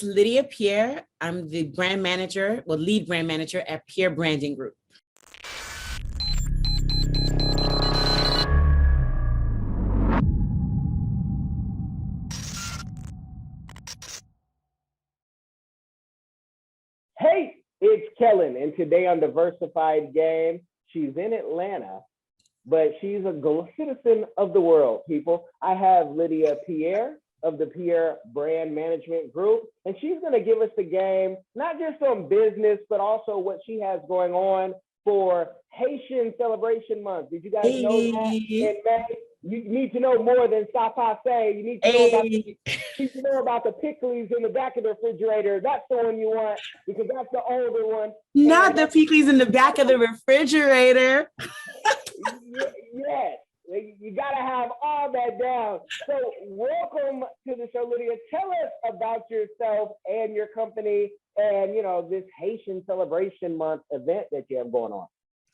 Lydia Pierre. I'm the brand manager, lead brand manager at Pierre Branding Group. Hey, it's Kellen, and today on Diversified Game, she's in Atlanta, but she's a citizen of the world, people. I have Lydia Pierre of the Pierre Brand Management Group, and she's going to give us the game, not just on business, but also what she has going on for Haitian Celebration Month. Did you guys know that in May? You need to know more than sapase. You need to know about the pickles in the back of the refrigerator. That's the one you want because that's the older one. Not the pickles in the back of the refrigerator. Yes, you got to have all that down. So welcome to the show, Lydia. Tell us about yourself and your company and, this Haitian Celebration Month event that you have going on.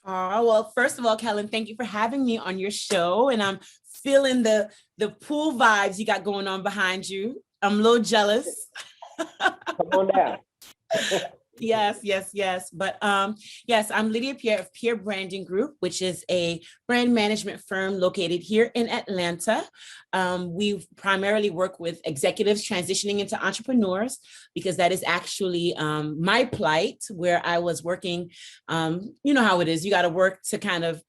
Oh, well, first of all, Kellen, thank you for having me on your show. And I'm feeling the pool vibes you got going on behind you. I'm a little jealous. Come on down. Yes. But yes, I'm Lydia Pierre of Pierre Branding Group, which is a brand management firm located here in Atlanta. We primarily work with executives transitioning into entrepreneurs because that is actually my plight where I was working. You know how it is. You got to work to kind of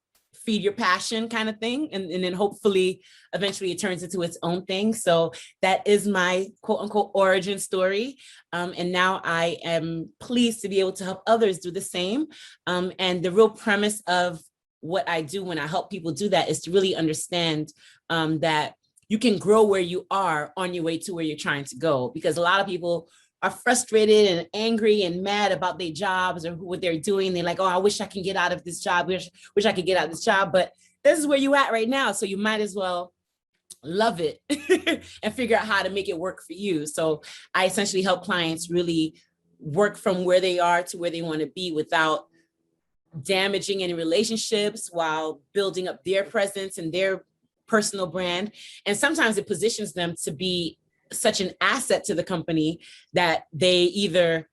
feed your passion kind of thing. And then hopefully eventually it turns into its own thing. So that is my quote unquote origin story. And now I am pleased to be able to help others do the same. And the real premise of what I do when I help people do that is to really understand that you can grow where you are on your way to where you're trying to go. Because a lot of people are frustrated and angry and mad about their jobs or what they're doing. They're like, oh, I wish I can get out of this job. Wish I could get out of this job. But this is where you at right now. So you might as well love it and figure out how to make it work for you. So I essentially help clients really work from where they are to where they want to be without damaging any relationships while building up their presence and their personal brand. And sometimes it positions them to be such an asset to the company that they either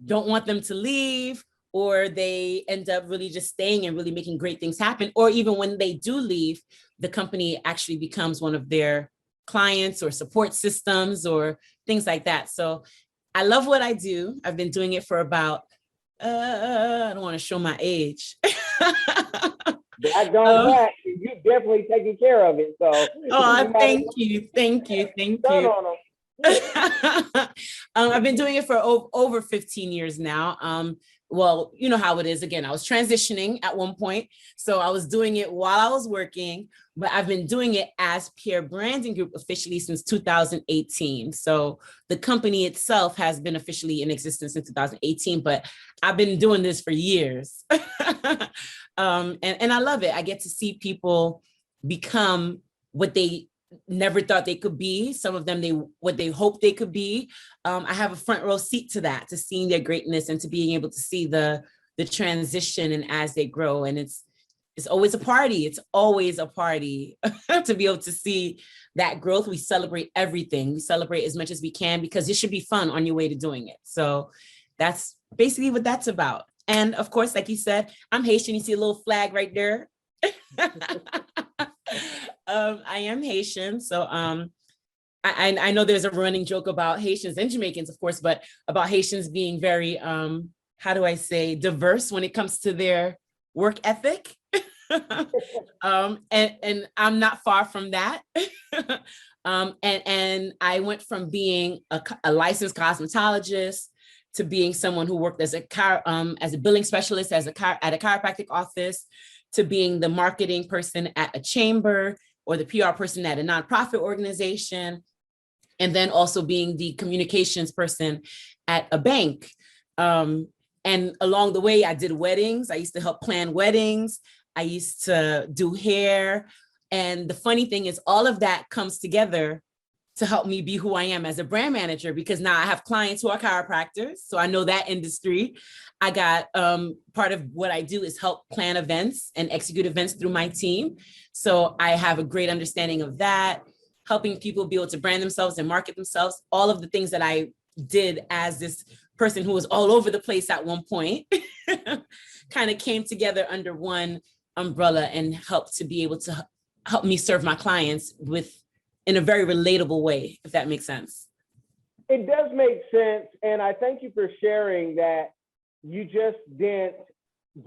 don't want them to leave or they end up really just staying and really making great things happen. Or even when they do leave, the company actually becomes one of their clients or support systems or things like that. So I love what I do. I've been doing it for about, I don't want to show my age. Black don't black, you definitely taking care of it. So thank you. I've been doing it for over 15 years now. Well, you know how it is. Again, I was transitioning at one point. So I was doing it while I was working, but I've been doing it as Pierre Branding Group officially since 2018. So the company itself has been officially in existence since 2018, but I've been doing this for years. And I love it. I get to see people become what they never thought they could be. Some of them, what they hope they could be. I have a front row seat to that, to seeing their greatness and to being able to see the transition and as they grow. And it's always a party. It's always a party to be able to see that growth. We celebrate everything. We celebrate as much as we can because it should be fun on your way to doing it. So that's basically what that's about. And of course, like you said, I'm Haitian. You see a little flag right there. I am Haitian. So I know there's a running joke about Haitians and Jamaicans, of course, but about Haitians being very, how do I say, diverse when it comes to their work ethic. And I'm not far from that. And I went from being a licensed cosmetologist to being someone who worked as a billing specialist at a chiropractic office, to being the marketing person at a chamber or the PR person at a nonprofit organization, and then also being the communications person at a bank. And along the way, I did weddings. I used to help plan weddings. I used to do hair. And the funny thing is all of that comes together to help me be who I am as a brand manager, because now I have clients who are chiropractors. So I know that industry. I got part of what I do is help plan events and execute events through my team. So I have a great understanding of that. helping people be able to brand themselves and market themselves, all of the things that I did as this person who was all over the place at one point kind of came together under one umbrella and helped to be able to help me serve my clients in a very relatable way, if that makes sense. It does make sense. And I thank you for sharing that you just didn't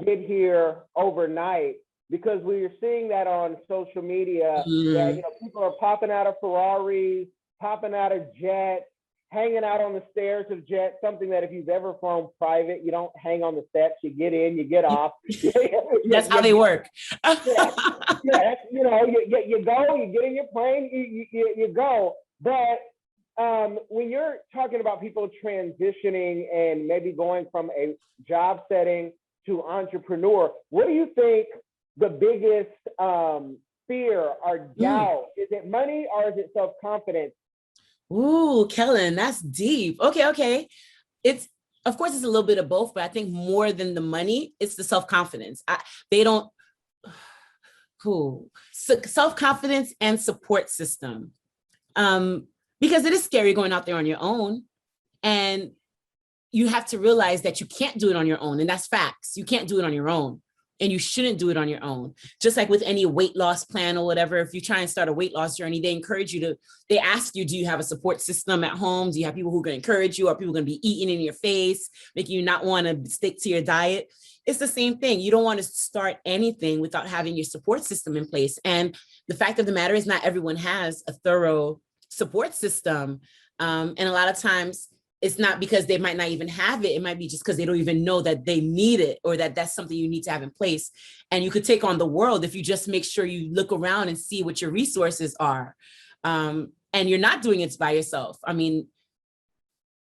get here overnight, because we are seeing that on social media, that people are popping out of Ferraris, popping out of jets, hanging out on the stairs of jets, something that if you've ever flown private, you don't hang on the steps, you get in, you get off. That's how they work. That's, you go, you get in your plane, you go. But when you're talking about people transitioning and maybe going from a job setting to entrepreneur, what do you think the biggest fear or doubt? Is it money or is it self-confidence? Ooh, Kellen, that's deep. Okay. Of course, it's a little bit of both, but I think more than the money, it's the self-confidence. Self-confidence and support system. Because it is scary going out there on your own, and you have to realize that you can't do it on your own. And that's facts. You can't do it on your own, and you shouldn't do it on your own. Just like with any weight loss plan or whatever, if you try and start a weight loss journey, they ask you, do you have a support system at home? Do you have people who can encourage you? Are people going to be eating in your face, making you not want to stick to your diet? It's the same thing. You don't want to start anything without having your support system in place. And the fact of the matter is, not everyone has a thorough support system. And a lot of times it's not because they might not even have it. It might be just because they don't even know that they need it, or that that's something you need to have in place. And you could take on the world if you just make sure you look around and see what your resources are. And you're not doing it by yourself. I mean,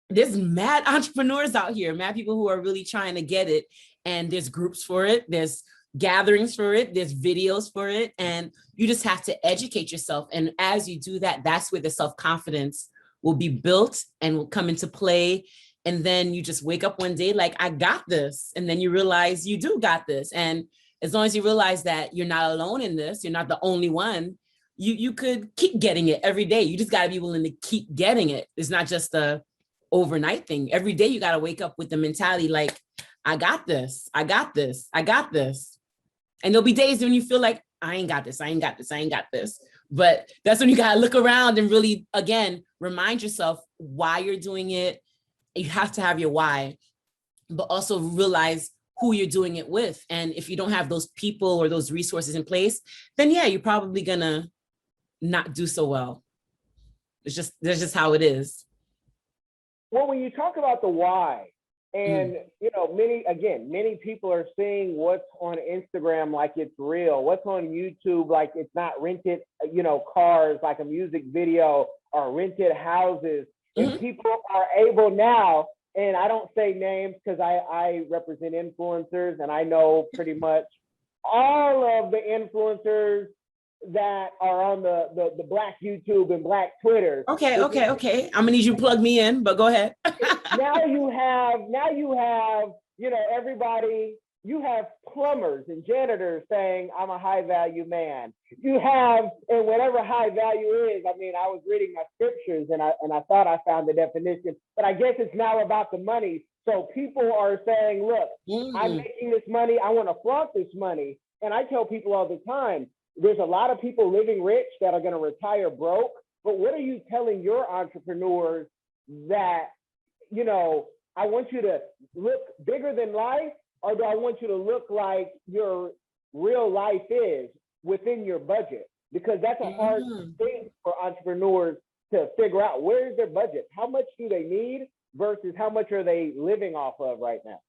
there's mad entrepreneurs out here, mad people who are really trying to get it. And there's groups for it. There's gatherings for it. There's videos for it. And you just have to educate yourself. And as you do that, that's where the self-confidence will be built and will come into play. And then you just wake up one day like, I got this. And then you realize you do got this. And as long as you realize that you're not alone in this, you're not the only one, you could keep getting it every day. You just got to be willing to keep getting it. It's not just a overnight thing. Every day you got to wake up with the mentality like, I got this, I got this, I got this. And there'll be days when you feel like, I ain't got this, I ain't got this, I ain't got this. But that's when you got to look around and really, again, remind yourself why you're doing it. You have to have your why, but also realize who you're doing it with. And if you don't have those people or those resources in place, then yeah, you're probably gonna not do so well. That's just how it is. Well, when you talk about the why, and many people are seeing what's on Instagram like it's real, what's on YouTube like it's not rented, cars, like a music video, or rented houses. And people are able now, and I don't say names because I represent influencers, and I know pretty much all of the influencers that are on the Black YouTube and Black Twitter. Okay. I'm gonna need you to plug me in, but go ahead. now you have, everybody, you have plumbers and janitors saying, I'm a high value man. You have, and whatever high value is, I mean, I was reading my scriptures and I thought I found the definition, but I guess it's now about the money. So people are saying, look, I'm making this money. I want to flaunt this money. And I tell people all the time, there's a lot of people living rich that are going to retire broke. But what are you telling your entrepreneurs that, I want you to look bigger than life, or do I want you to look like your real life is within your budget? Because that's a hard thing for entrepreneurs to figure out. Where is their budget? How much do they need versus how much are they living off of right now?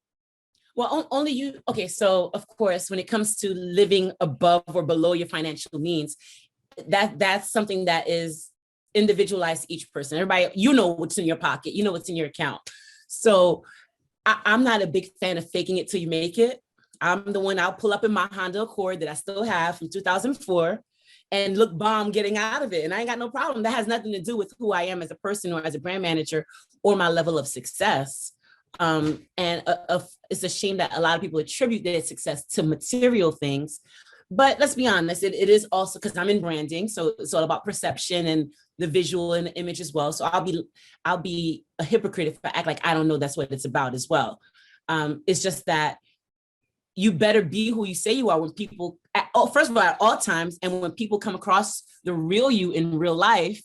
Well, only you. Okay, so of course, when it comes to living above or below your financial means, that's something that is individualized to each person. Everybody, what's in your pocket, what's in your account. So I'm not a big fan of faking it till you make it. I'm the one, I'll pull up in my Honda Accord that I still have from 2004 and look bomb getting out of it. And I ain't got no problem. That has nothing to do with who I am as a person or as a brand manager or my level of success. And it's a shame that a lot of people attribute their success to material things, But let's be honest, it is also because I'm in branding, so it's all about perception and the visual and the image as well. So I'll be a hypocrite if I act like I don't know that's what it's about as well. It's just that you better be who you say you are when people, first of all, at all times, and when people come across the real you in real life,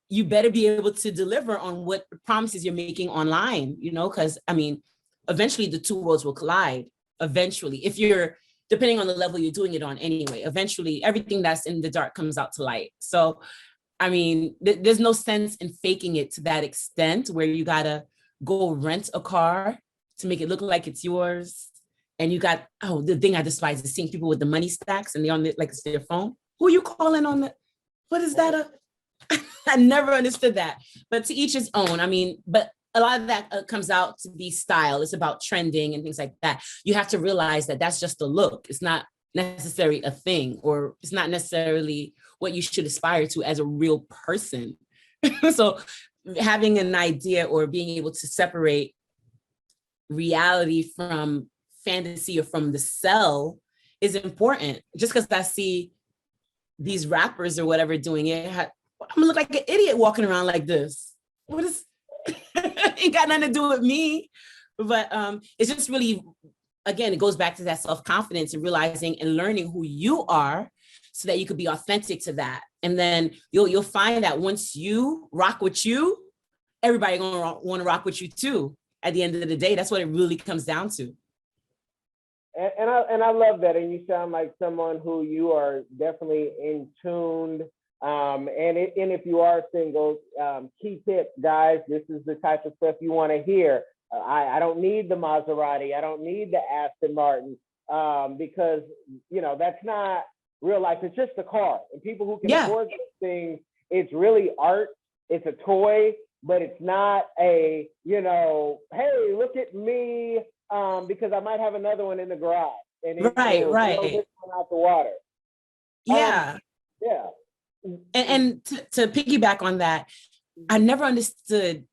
you better be able to deliver on what promises you're making online, because I mean, eventually the two worlds will collide. Eventually, if you're, depending on the level you're doing it on anyway, eventually everything that's in the dark comes out to light. So, I mean, there's no sense in faking it to that extent where you gotta go rent a car to make it look like it's yours. And you got, the thing I despise is seeing people with the money stacks and they're on like it's their phone. Who are you calling on the, what is that? I never understood that, but to each his own. I mean, but a lot of that comes out to be style. It's about trending and things like that. You have to realize that that's just a look. It's not necessarily a thing, or it's not necessarily what you should aspire to as a real person. So having an idea or being able to separate reality from fantasy or from the cell is important. Just because I see these rappers or whatever doing it, I'm gonna look like an idiot walking around like this. What is, ain't got nothing to do with me. But it's just really, again, it goes back to that self-confidence and realizing and learning who you are so that you could be authentic to that. And then you'll find that once you rock with you, everybody gonna want to rock with you too. At the end of the day, that's what it really comes down to. And I love that. And you sound like someone who you are definitely in tuned. And if you are single, key tip, guys, this is the type of stuff you want to hear. I don't need the Maserati. I don't need the Aston Martin, because, that's not real life. It's just a car. And people who can afford those things, it's really art. It's a toy, but it's not a, hey, look at me, because I might have another one in the garage. And right. Blow this one out the water. Yeah. Yeah. And to piggyback on that, I never understood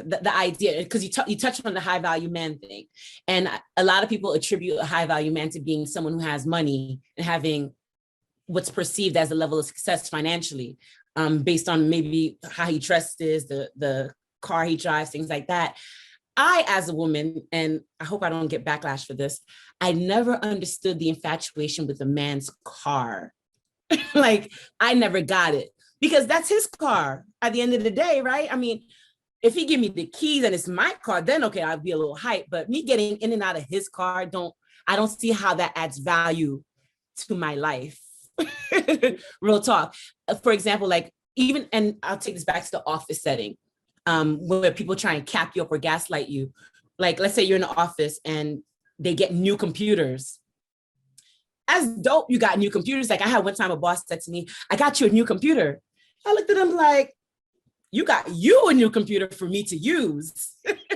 the idea, because you touched on the high value man thing. And a lot of people attribute a high value man to being someone who has money and having what's perceived as a level of success financially, based on maybe how he dresses, the car he drives, things like that. I, as a woman, and I hope I don't get backlash for this, I never understood the infatuation with a man's car. Like, I never got it, because that's his car at the end of the day, right? I mean, if he give me the keys and it's my car, then okay, I'll be a little hyped. But me getting in and out of his car, I don't see how that adds value to my life. Real talk. For example, like even, and I'll take this back to the office setting, where people try and cap you up or gaslight you. Like, let's say you're in the office and they get new computers. As dope, you got new computers. Like, I had one time a boss said to me, I got you a new computer. I looked at him like, you got you a new computer for me to use.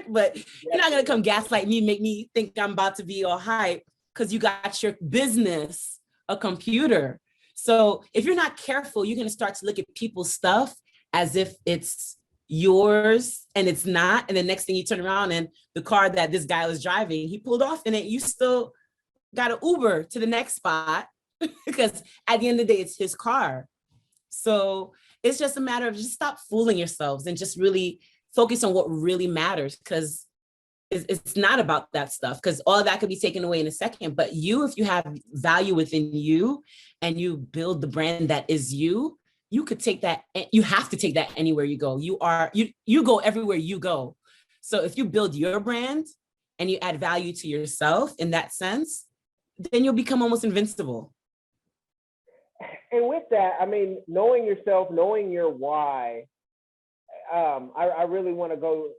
But you're not gonna come gaslight me, make me think I'm about to be all hype because you got your business a computer. So if you're not careful, you're gonna start to look at people's stuff as if it's yours and it's not. And the next thing you turn around and the car that this guy was driving, he pulled off in it. You still got an Uber to the next spot because at the end of the day, it's his car. So it's just a matter of just stop fooling yourselves and just really focus on what really matters, because it's not about that stuff, because all that could be taken away in a second. But if you have value within you and you build the brand that is you could take that. You have to take that anywhere you go. You go everywhere you go. So if you build your brand and you add value to yourself in that sense, then you'll become almost invincible. And with that, I mean, knowing yourself, knowing your why, I really want to go,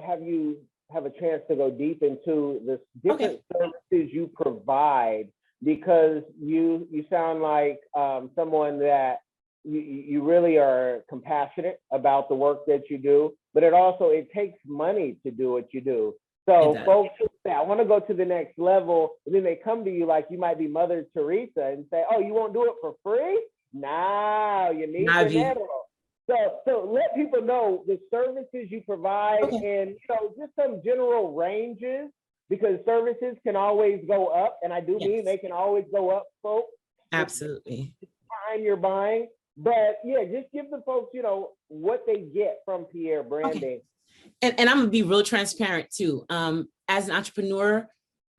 have you have a chance to go deep into the different services you provide, because you sound like someone that you really are compassionate about the work that you do, but it takes money to do what you do. So folks say, I want to go to the next level. And then they come to you like you might be Mother Teresa and say, oh, you won't do it for free? No, you need dinero. So let people know the services you provide and just some general ranges because services can always go up. And I do Yes. mean they can always go up, folks. Absolutely. Time you're buying. But yeah, just give the folks, what they get from Pierre Branding. Okay. And I'm gonna be real transparent too. As an entrepreneur,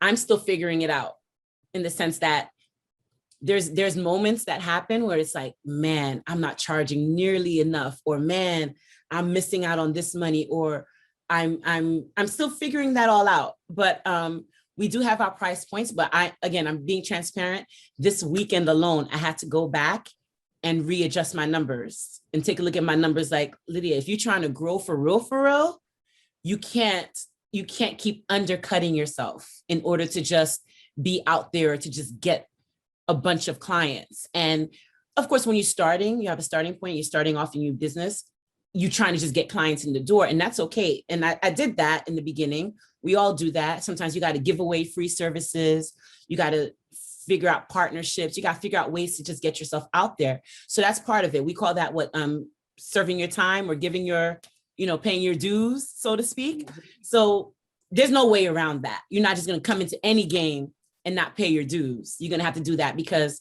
I'm still figuring it out in the sense that there's moments that happen where it's like, man, I'm not charging nearly enough, or man, I'm missing out on this money, or I'm still figuring that all out. But we do have our price points, but I'm being transparent. This weekend alone, I had to go back and readjust my numbers and take a look at my numbers. Like, Lydia, if you're trying to grow for real, you can't keep undercutting yourself in order to just be out there or to just get a bunch of clients. And of course, when you're starting, you have a starting point, you're starting off in your business, you're trying to just get clients in the door, and that's okay. And I did that in the beginning. We all do that. Sometimes you got to give away free services. You got to figure out partnerships. You got to figure out ways to just get yourself out there. So that's part of it. We call that serving your time, or giving your, paying your dues, so to speak. So there's no way around that. You're not just going to come into any game and not pay your dues. You're going to have to do that, because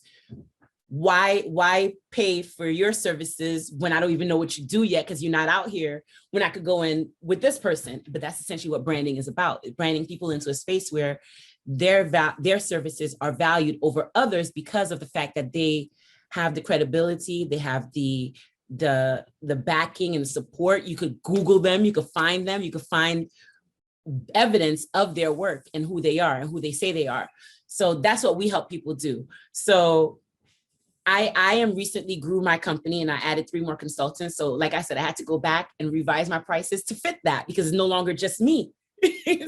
why pay for your services when I don't even know what you do yet, because you're not out here, when I could go in with this person. But that's essentially what branding is about, branding people into a space where their services are valued over others because of the fact that they have the credibility, they have the backing and support. You could Google them, you could find them, you could find evidence of their work and who they are and who they say they are. So that's what we help people do. So I am recently grew my company and I added 3 more consultants. So like I said, I had to go back and revise my prices to fit that, because it's no longer just me.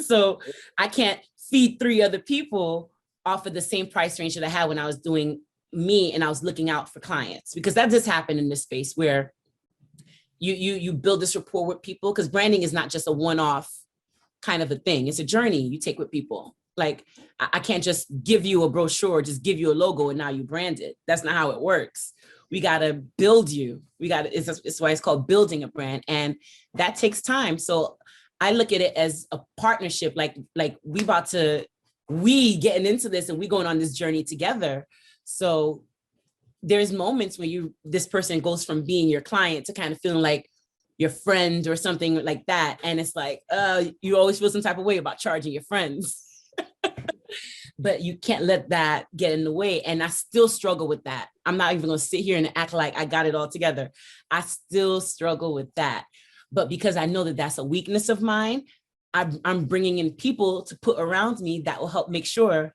So I can't feed 3 other people off of the same price range that I had when I was doing me and I was looking out for clients, because that just happened in this space where you build this rapport with people, because branding is not just a one-off kind of a thing. It's a journey you take with people. Like, I can't just give you a brochure, just give you a logo and now you brand it. That's not how it works. We got to build you. It's why it's called building a brand. And that takes time. So I look at it as a partnership, like we getting into this and we going on this journey together. So there's moments where this person goes from being your client to kind of feeling like your friend or something like that. And it's like, you always feel some type of way about charging your friends. But you can't let that get in the way. And I still struggle with that. I'm not even going to sit here and act like I got it all together. I still struggle with that. But because I know that that's a weakness of mine, I'm bringing in people to put around me that will help make sure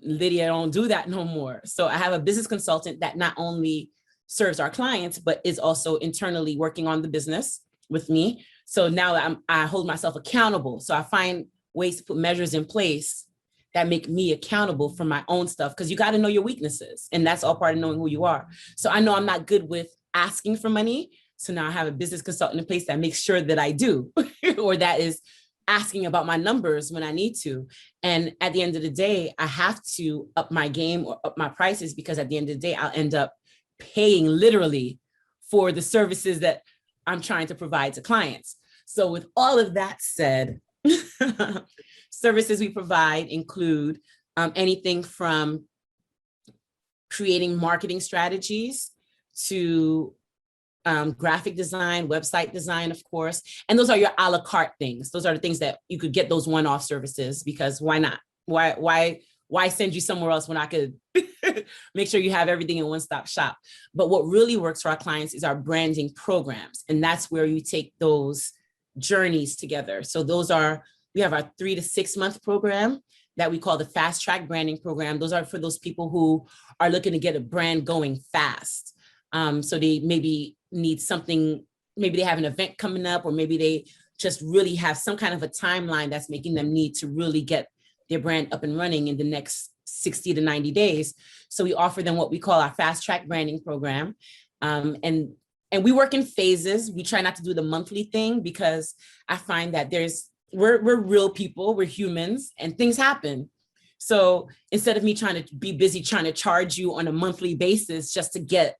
Lydia don't do that no more. So I have a business consultant that not only serves our clients, but is also internally working on the business with me. So now I hold myself accountable. So I find ways to put measures in place that make me accountable for my own stuff, because you got to know your weaknesses, and that's all part of knowing who you are. So I know I'm not good with asking for money. So now I have a business consultant in place that makes sure that I do, or that is asking about my numbers when I need to. And at the end of the day, I have to up my game or up my prices, because at the end of the day, I'll end up paying literally for the services that I'm trying to provide to clients. So with all of that said, services we provide include anything from creating marketing strategies to graphic design, website design, of course. And those are your a la carte things. Those are the things that you could get those one-off services, because why not? Why send you somewhere else when I could make sure you have everything in one-stop shop? But what really works for our clients is our branding programs. And that's where you take those journeys together. So we have our 3 to 6 month program that we call the fast track branding program. Those are for those people who are looking to get a brand going fast. So they maybe need something, maybe they have an event coming up, or maybe they just really have some kind of a timeline that's making them need to really get their brand up and running in the next 60 to 90 days. So we offer them what we call our fast track branding program. And we work in phases. We try not to do the monthly thing, because I find that we're real people, we're humans, and things happen. So instead of me trying to be busy trying to charge you on a monthly basis just to get,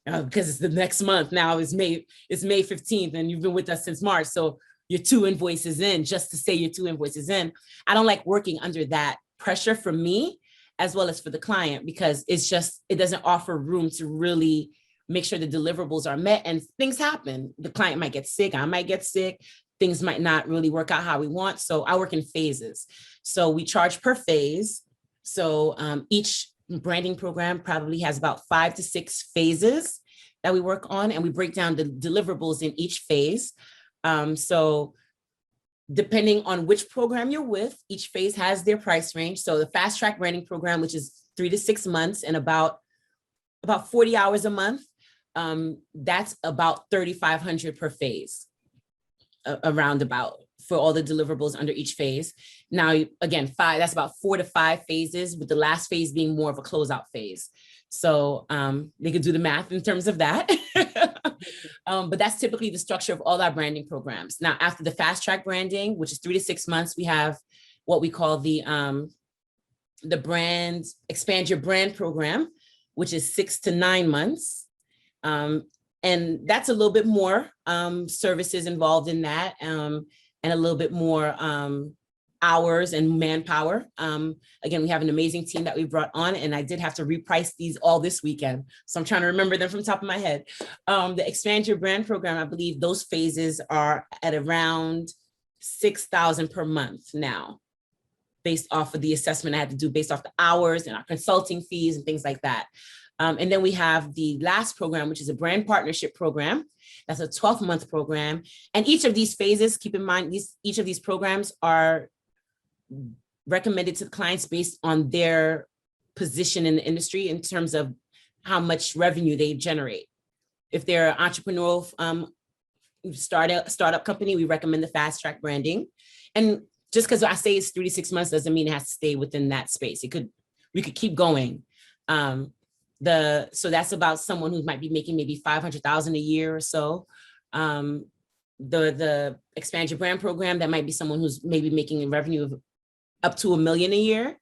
because it's the next month now, it's May 15th, and you've been with us since March. So you're 2 invoices in just to say you're 2 invoices in. I don't like working under that pressure for me as well as for the client, because it doesn't offer room to really make sure the deliverables are met, and things happen. The client might get sick, I might get sick, things might not really work out how we want. So I work in phases. So we charge per phase. So each branding program probably has about 5 to 6 phases that we work on, and we break down the deliverables in each phase. So depending on which program you're with, each phase has their price range. So the fast track branding program, which is 3 to 6 months and about 40 hours a month, that's about $3,500 per phase, around about, for all the deliverables under each phase. Now, again, that's about 4 to 5 phases, with the last phase being more of a closeout phase. So they could do the math in terms of that. But that's typically the structure of all our branding programs. Now, after the fast track branding, which is 3 to 6 months, we have what we call the brand expand your brand program, which is 6 to 9 months. And that's a little bit more services involved in that, and a little bit more hours and manpower. Again, we have an amazing team that we brought on, and I did have to reprice these all this weekend, so I'm trying to remember them from the top of my head. The Expand Your Brand program, I believe those phases are at around $6,000 per month now, based off of the assessment I had to do based off the hours and our consulting fees and things like that. And then we have the last program, which is a brand partnership program. That's a 12-month program. And each of these phases, keep in mind, each of these programs are recommended to clients based on their position in the industry in terms of how much revenue they generate. If they're an entrepreneurial startup company, we recommend the fast track branding. And just because I say it's 3 to 6 months doesn't mean it has to stay within that space. We could keep going. So that's about someone who might be making maybe $500,000 a year or so. The Expand Your Brand program, that might be someone who's maybe making a revenue of up to $1 million a year.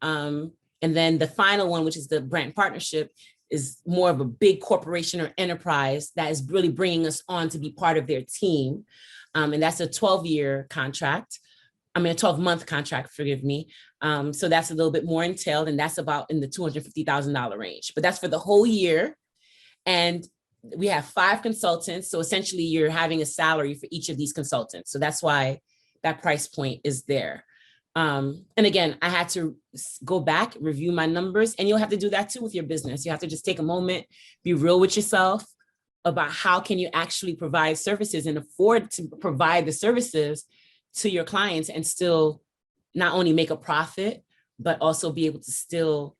And then the final one, which is the brand partnership, is more of a big corporation or enterprise that is really bringing us on to be part of their team. And that's a 12-year contract. I mean, a 12-month contract, forgive me. So that's a little bit more entailed, and that's about in the $250,000 range, but that's for the whole year. And we have 5 consultants. So essentially you're having a salary for each of these consultants. So that's why that price point is there. And again, I had to go back, review my numbers, and you'll have to do that too with your business. You have to just take a moment, be real with yourself about how can you actually provide services and afford to provide the services to your clients and still not only make a profit, but also be able to still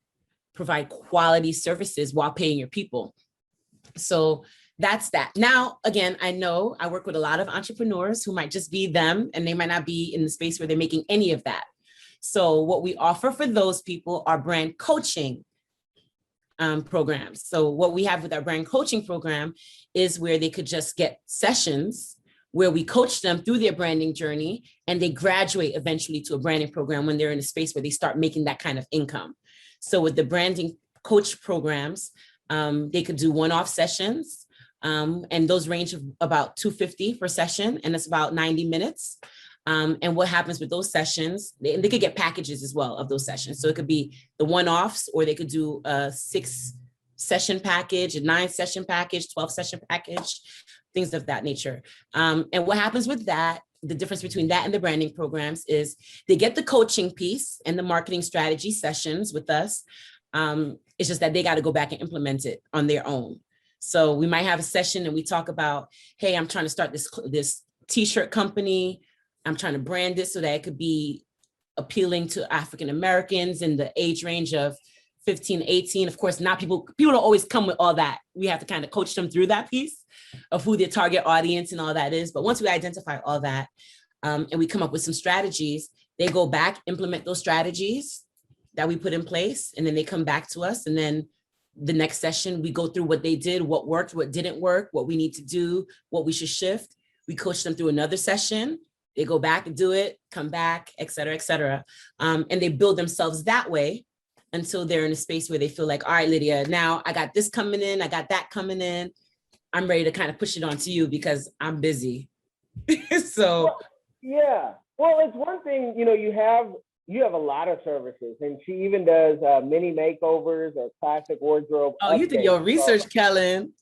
provide quality services while paying your people. So that's that. Now, again, I know I work with a lot of entrepreneurs who might just be them, and they might not be in the space where they're making any of that. So what we offer for those people are brand coaching programs. So what we have with our brand coaching program is where they could just get sessions where we coach them through their branding journey, and they graduate eventually to a branding program when they're in a space where they start making that kind of income. So with the branding coach programs, they could do one-off sessions, and those range of about $250 per session, and it's about 90 minutes. And what happens with those sessions, they could get packages as well of those sessions. So it could be the one-offs, or they could do a 6-session package, a 9-session package, 12-session package, things of that nature. And what happens with that, the difference between that and the branding programs is they get the coaching piece and the marketing strategy sessions with us. It's just that they got to go back and implement it on their own. So we might have a session and we talk about, hey, I'm trying to start this t-shirt company. I'm trying to brand it so that it could be appealing to African Americans in the age range of 15, 18. Of course, not people don't always come with all that. We have to kind of coach them through that piece of who their target audience and all that is. But once we identify all that, and we come up with some strategies, they go back, implement those strategies that we put in place, and then they come back to us. And then the next session, we go through what they did, what worked, what didn't work, what we need to do, what we should shift. We coach them through another session. They go back and do it, come back, et cetera, et cetera. And they build themselves that way until they're in a space where they feel like, all right, Lydia, now I got this coming in, I got that coming in. I'm ready to kind of push it onto you because I'm busy. So Well, yeah. Well, it's one thing, you know, you have a lot of services, and she even does mini makeovers or classic wardrobe oh, you did updates. your research, Kellen.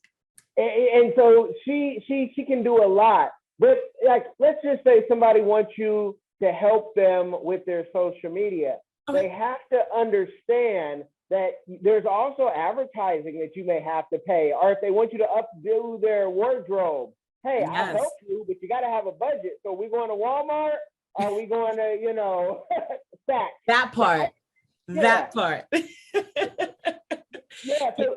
And so she can do a lot. But like, let's just say somebody wants you to help them with their social media. Okay. They have to understand that there's also advertising that you may have to pay, or if they want you to updo their wardrobe. Hey, I'll Yes, help you, but you got to have a budget. So we going to Walmart? Are we going to, Saks? that part. Yeah, That part. yeah. So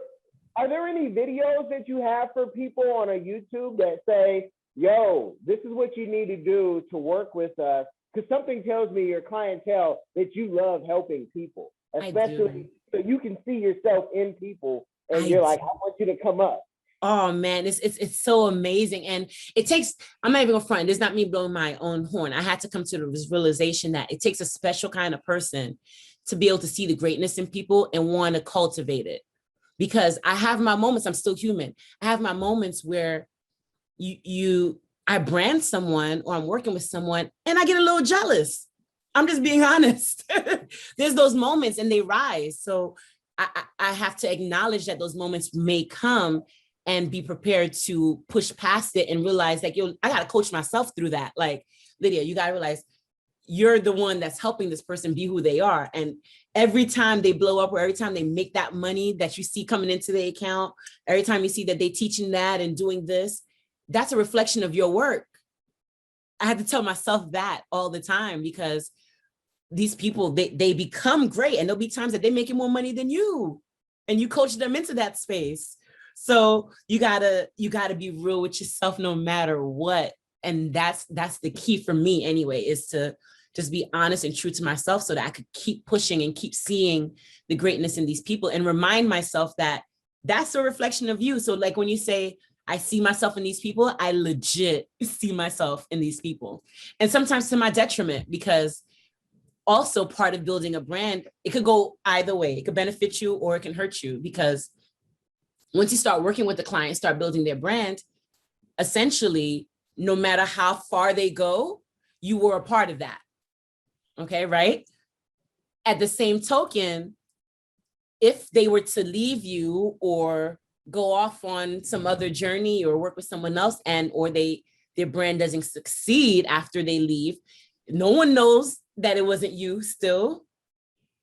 are there any videos that you have for people on a YouTube that say, yo, this is what you need to do to work with us? Because something tells me your clientele that you love helping people, I do. especially so you can see yourself in people and I you're like, do. I want you to come up. Oh man, it's so amazing. And it takes, I'm not even gonna front, it's not me blowing my own horn. I had to come to the realization that it takes a special kind of person to be able to see the greatness in people and want to cultivate it. Because I have my moments, I'm still human. I have my moments where I brand someone or I'm working with someone and I get a little jealous. I'm just being honest. There's those moments and they rise. So I have to acknowledge that those moments may come and be prepared to push past it and realize like, I got to coach myself through that. Like, Lydia, you got to realize you're the one that's helping this person be who they are. And every time they blow up or every time they make that money that you see coming into the account, every time you see that they teaching that and doing this, that's a reflection of your work. I had to tell myself that all the time because these people, they become great and there'll be times that they're making more money than you and you coach them into that space. So you gotta be real with yourself no matter what. And that's the key for me anyway, is to just be honest and true to myself so that I could keep pushing and keep seeing the greatness in these people and remind myself that that's a reflection of you. So like when you say, I see myself in these people, I legit see myself in these people. And sometimes to my detriment, because also part of building a brand, it could go either way. It could benefit you or it can hurt you, because once you start working with the client, start building their brand, essentially, no matter how far they go, you were a part of that. Okay, right? At the same token, if they were to leave you or go off on some other journey or work with someone else or their brand doesn't succeed after they leave, no one knows that it wasn't you still.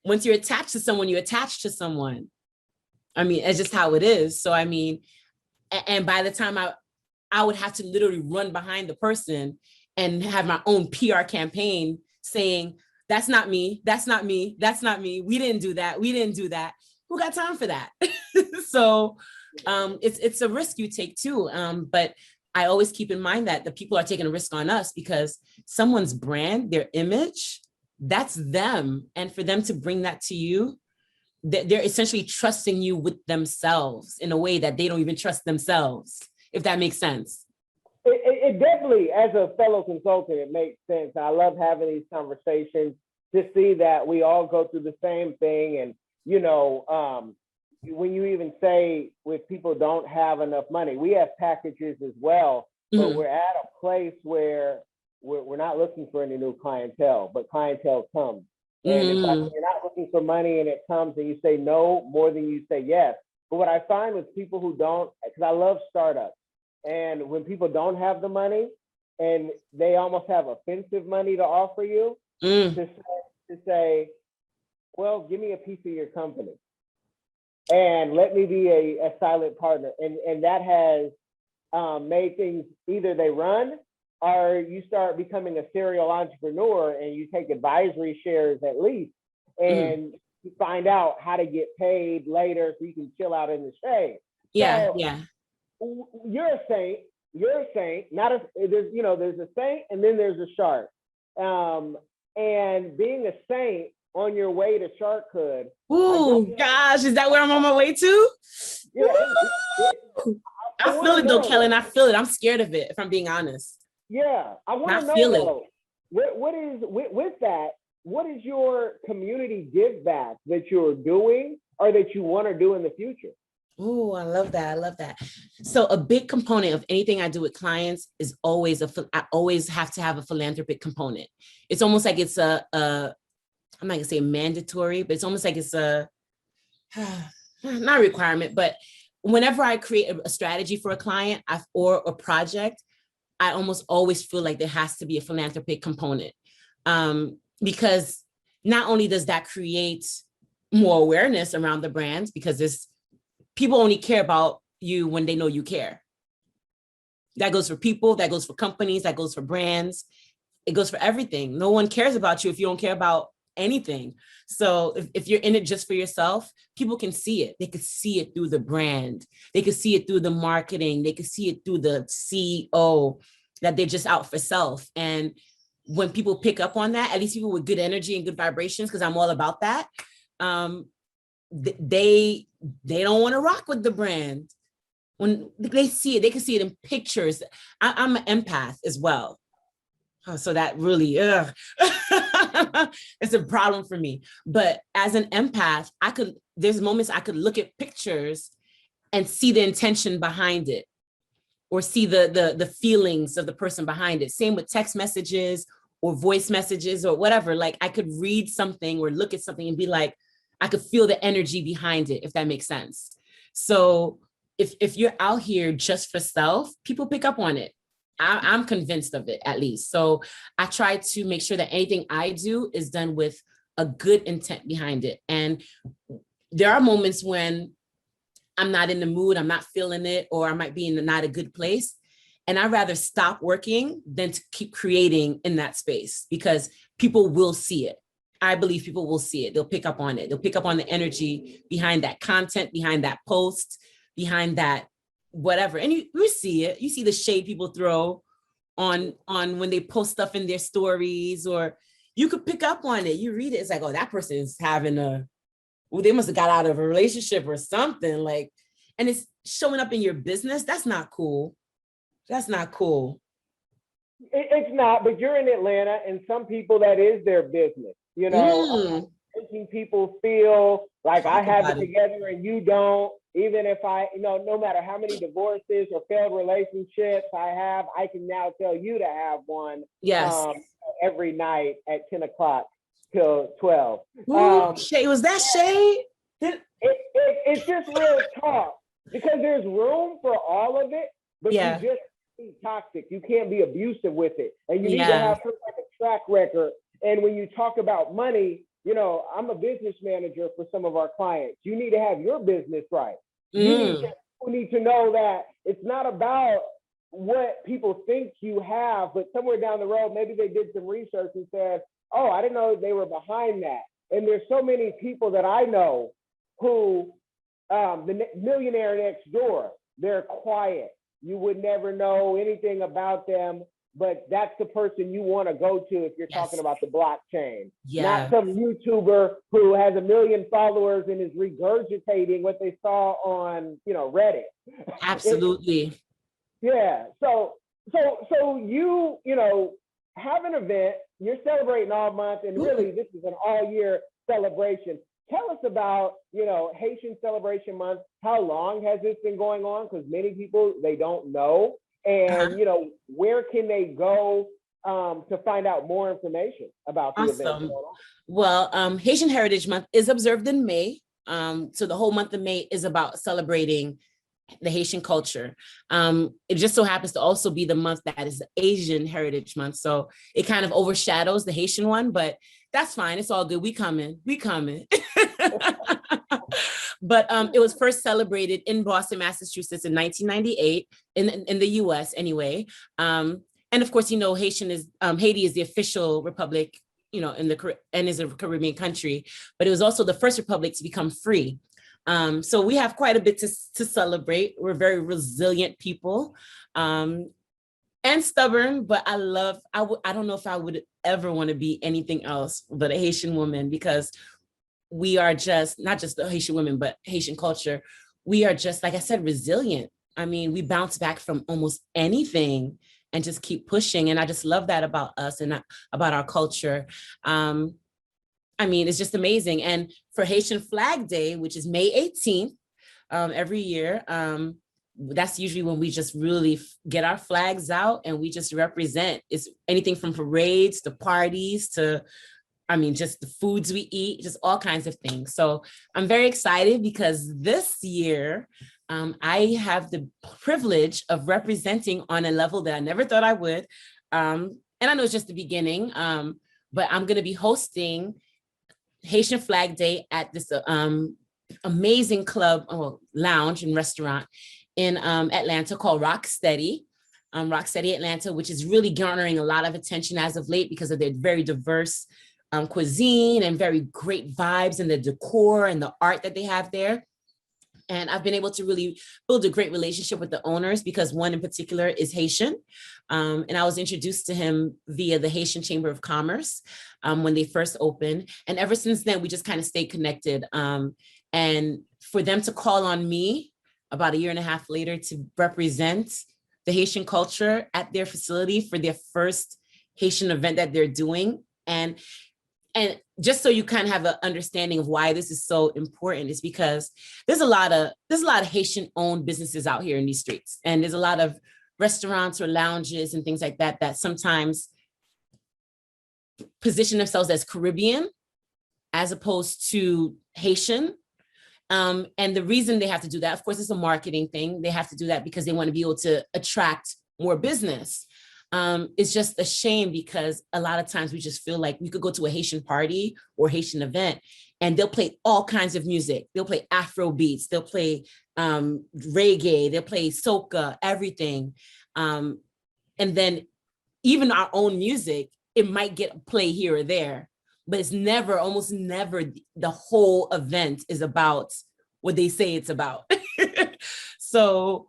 Once you're attached to someone, you're attached to someone. I mean, it's just how it is. So, I mean, and by the time I would have to literally run behind the person and have my own PR campaign saying, that's not me, that's not me, that's not me. We didn't do that. We didn't do that. Who got time for that? So it's a risk you take too. But I always keep in mind that the people are taking a risk on us because someone's brand, their image, that's them. And for them to bring that to you, they're essentially trusting you with themselves in a way that they don't even trust themselves, if that makes sense. It definitely, as a fellow consultant, it makes sense. I love having these conversations to see that we all go through the same thing. And, when you even say with people don't have enough money, we have packages as well, but we're at a place where we're not looking for any new clientele, but clientele comes. And it's like you're not looking for money and it comes and you say no more than you say yes. But what I find with people who don't, because I love startups, and when people don't have the money and they almost have offensive money to offer you, to say, well, give me a piece of your company and let me be a silent partner. And that has made things, either they run or you start becoming a serial entrepreneur and you take advisory shares at least, and you find out how to get paid later so you can chill out in the shade. Yeah, so, yeah. You're a saint. You're a saint. There's a saint and then there's a shark. And being a saint on your way to sharkhood. Oh gosh, is that where I'm on my way to? Yeah, I feel it though, Kellen. I feel it. I'm scared of it, if I'm being honest. Yeah, I want to know though. What is with that? What is your community give back that you're doing or that you want to do in the future? Oh, I love that. I love that. So a big component of anything I do with clients is always I always have to have a philanthropic component. It's almost like it's I'm not gonna say mandatory, but it's almost like it's a, not a requirement, but whenever I create a strategy for a client or a project, I almost always feel like there has to be a philanthropic component. Because not only does that create more awareness around the brand, because there's people only care about you when they know you care. That goes for people, that goes for companies, that goes for brands, it goes for everything. No one cares about you if you don't care about anything. So if you're in it just for yourself, people can see it. They could see it through the brand. They could see it through the marketing. They could see it through the CEO, that they're just out for self. And when people pick up on that, at least people with good energy and good vibrations, because I'm all about that, they don't want to rock with the brand. When they see it, they can see it in pictures. I'm an empath as well. So that really, it's a problem for me. But as an empath, there's moments I could look at pictures and see the intention behind it, or see the feelings of the person behind it. Same with text messages or voice messages or whatever. Like I could read something or look at something and be like, I could feel the energy behind it, if that makes sense. So if you're out here just for self, people pick up on it. I'm convinced of it, at least. So I try to make sure that anything I do is done with a good intent behind it. And there are moments when I'm not in the mood, I'm not feeling it, or I might be in not a good place. And I'd rather stop working than to keep creating in that space, because people will see it. I believe people will see it. They'll pick up on it. They'll pick up on the energy behind that content, behind that post, behind that whatever. And you see it. You see the shade people throw on when they post stuff in their stories, or you could pick up on it. You read it. It's like, oh, that person is having they must have got out of a relationship or something, like, and it's showing up in your business. That's not cool. That's not cool. It's not, but you're in Atlanta, and some people, that is their business. Making people feel like I have it together and you don't. Even if no matter how many divorces or failed relationships I have, I can now tell you to have one. Yes. Every night at 10 o'clock till 12. Shade, was that shade? It's just real talk, because there's room for all of it, but you just be toxic. You can't be abusive with it. And you need to have some type of track record. And when you talk about money, I'm a business manager for some of our clients. You need to have your business right. You need to know that it's not about what people think you have, but somewhere down the road, maybe they did some research and said, oh, I didn't know they were behind that. And there's so many people that I know who, the millionaire next door, they're quiet. You would never know anything about them, but that's the person you want to go to if you're talking about the blockchain. Not some YouTuber who has 1 million followers and is regurgitating what they saw on, Reddit. Absolutely. So you have an event, you're celebrating all month, and really this is an all year celebration. Tell us about, Haitian Celebration Month. How long has this been going on? Because many people, they don't know. And, where can they go to find out more information about the event? Well, Haitian Heritage Month is observed in May. So the whole month of May is about celebrating the Haitian culture. It just so happens to also be the month that is the Asian Heritage Month. So it kind of overshadows the Haitian one, but that's fine. It's all good. We coming. But it was first celebrated in Boston, Massachusetts in 1998, in the US anyway. And of course, Haiti is the official republic, and is a Caribbean country, but it was also the first republic to become free. So we have quite a bit to celebrate. We're very resilient people, and stubborn, but I don't know if I would ever want to be anything else but a Haitian woman, because we are just, not just the Haitian women, but Haitian culture. We are just, like I said, resilient. I mean, we bounce back from almost anything and just keep pushing. And I just love that about us and about our culture. It's just amazing. And for Haitian Flag Day, which is May 18th, every year. That's usually when we just really get our flags out and we just represent. It's anything from parades to parties to, I mean, just the foods we eat, just all kinds of things. So I'm very excited because this year, I have the privilege of representing on a level that I never thought I would. And I know it's just the beginning, but I'm going to be hosting Haitian Flag Day at this amazing club, lounge and restaurant in Atlanta called Rocksteady. Rocksteady Atlanta, which is really garnering a lot of attention as of late because of their very diverse cuisine and very great vibes and the decor and the art that they have there. And I've been able to really build a great relationship with the owners because one in particular is Haitian. And I was introduced to him via the Haitian Chamber of Commerce when they first opened. And ever since then, we just kind of stayed connected. And for them to call on me about a year and a half later to represent the Haitian culture at their facility for their first Haitian event that they're doing. And just so you kind of have an understanding of why this is so important is because there's a lot of Haitian owned businesses out here in these streets. And there's a lot of restaurants or lounges and things like that that sometimes position themselves as Caribbean as opposed to Haitian. And the reason they have to do that, of course, it's a marketing thing. They have to do that because they want to be able to attract more business. It's just a shame because a lot of times we just feel like we could go to a Haitian party or Haitian event and they'll play all kinds of music. They'll play Afro beats, they'll play reggae, they'll play soca, everything. And then even our own music, it might get play here or there, but it's never, almost never the whole event is about what they say it's about. So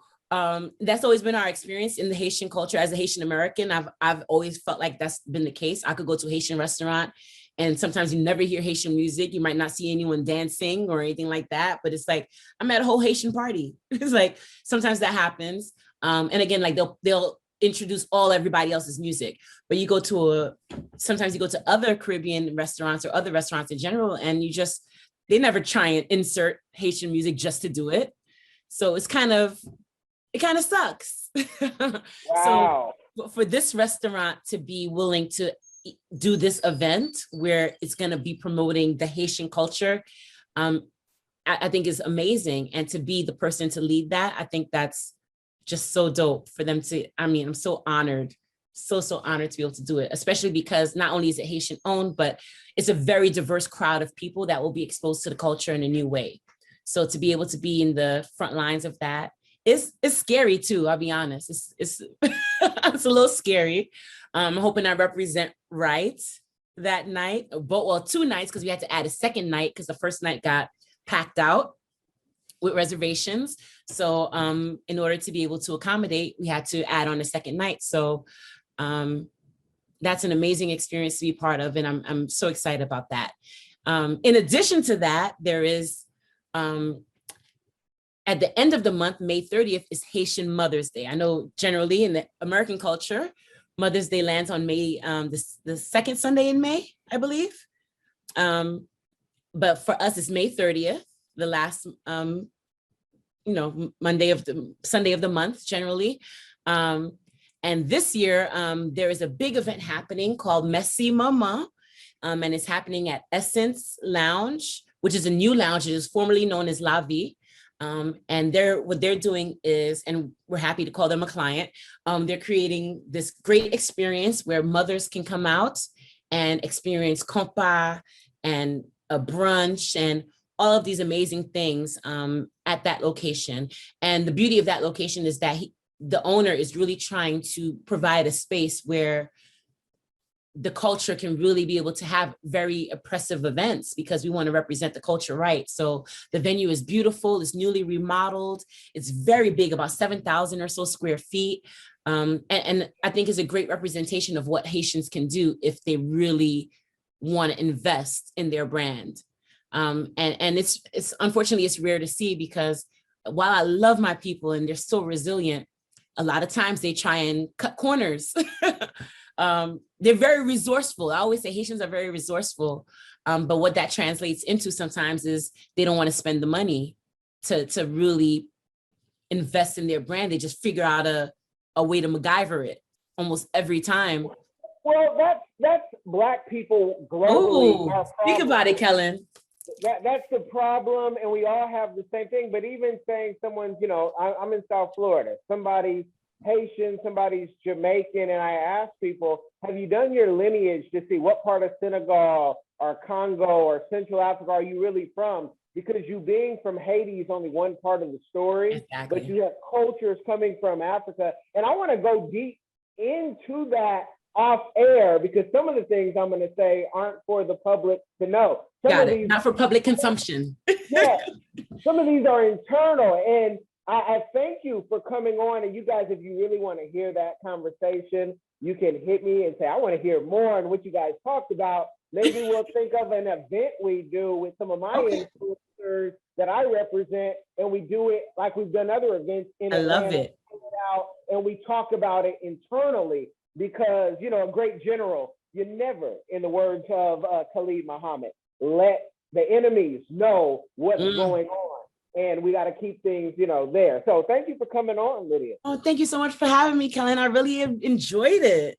that's always been our experience in the Haitian culture as a Haitian American. I've always felt like that's been the case. I could go to a Haitian restaurant and sometimes you never hear Haitian music. You might not see anyone dancing or anything like that, but it's like, I'm at a whole Haitian party. It's like, sometimes that happens. And again, like they'll introduce everybody else's music, but sometimes you go to other Caribbean restaurants or other restaurants in general, and they never try and insert Haitian music just to do it. So it kind of sucks. Wow. So for this restaurant to be willing to do this event where it's going to be promoting the Haitian culture, I think is amazing. And to be the person to lead that, I think that's just so dope for them to, I'm so honored, so honored to be able to do it, especially because not only is it Haitian owned, but it's a very diverse crowd of people that will be exposed to the culture in a new way. So to be able to be in the front lines of that, it's scary too, I'll be honest. It's it's a little scary. I'm hoping I represent right that night, but 2 nights, because we had to add a second night because the first night got packed out with reservations. So in order to be able to accommodate, we had to add on a second night. So that's an amazing experience to be part of. And I'm so excited about that. In addition to that, there is, at the end of the month, May 30th is Haitian Mothers Day. I know generally in the American culture, Mother's Day lands on May, the second Sunday in May, I believe. But for us, it's May 30th, the last, Sunday of the month generally. And this year, there is a big event happening called Merci Maman, and it's happening at Essence Lounge, which is a new lounge. It is formerly known as La Vie. And what they're doing is, and we're happy to call them a client, they're creating this great experience where mothers can come out and experience compa and a brunch and all of these amazing things at that location. And the beauty of that location is that the owner is really trying to provide a space where the culture can really be able to have very oppressive events because we want to represent the culture right. So the venue is beautiful, it's newly remodeled, it's very big, about 7,000 or so square feet. And I think is a great representation of what Haitians can do if they really want to invest in their brand. And it's unfortunately, it's rare to see because while I love my people and they're so resilient, a lot of times they try and cut corners. They're very resourceful. I always say Haitians are very resourceful. But what that translates into sometimes is they don't want to spend the money. to really invest in their brand. They just figure out a way to MacGyver it almost every time. Well, that's Black people globally. Oh, speak about it, Kellen. That's the problem, and we all have the same thing. But even saying someone's, you know, I'm in South Florida, somebody's Haitian, somebody's Jamaican, and I ask people, have you done your lineage to see what part of Senegal or Congo or Central Africa are you really from? Because you being from Haiti is only one part of the story, exactly. But you have cultures coming from Africa. And I want to go deep into that off air, because some of the things I'm going to say aren't for the public to know. Got it. Not for public consumption. Yeah, some of these are internal, and I thank you for coming on. And you guys, if you really want to hear that conversation, you can hit me and say, I want to hear more on what you guys talked about. Maybe we'll think of an event we do with some of my influencers that I represent, and we do it like we've done other events in Atlanta. I love it. And we talk about it internally, because, you know, a great general, you never, in the words of Khalid Muhammad, let the enemies know what's going on. And we got to keep things, you know, there. So thank you for coming on, Lydia. Oh, thank you so much for having me, Kellen. I really enjoyed it.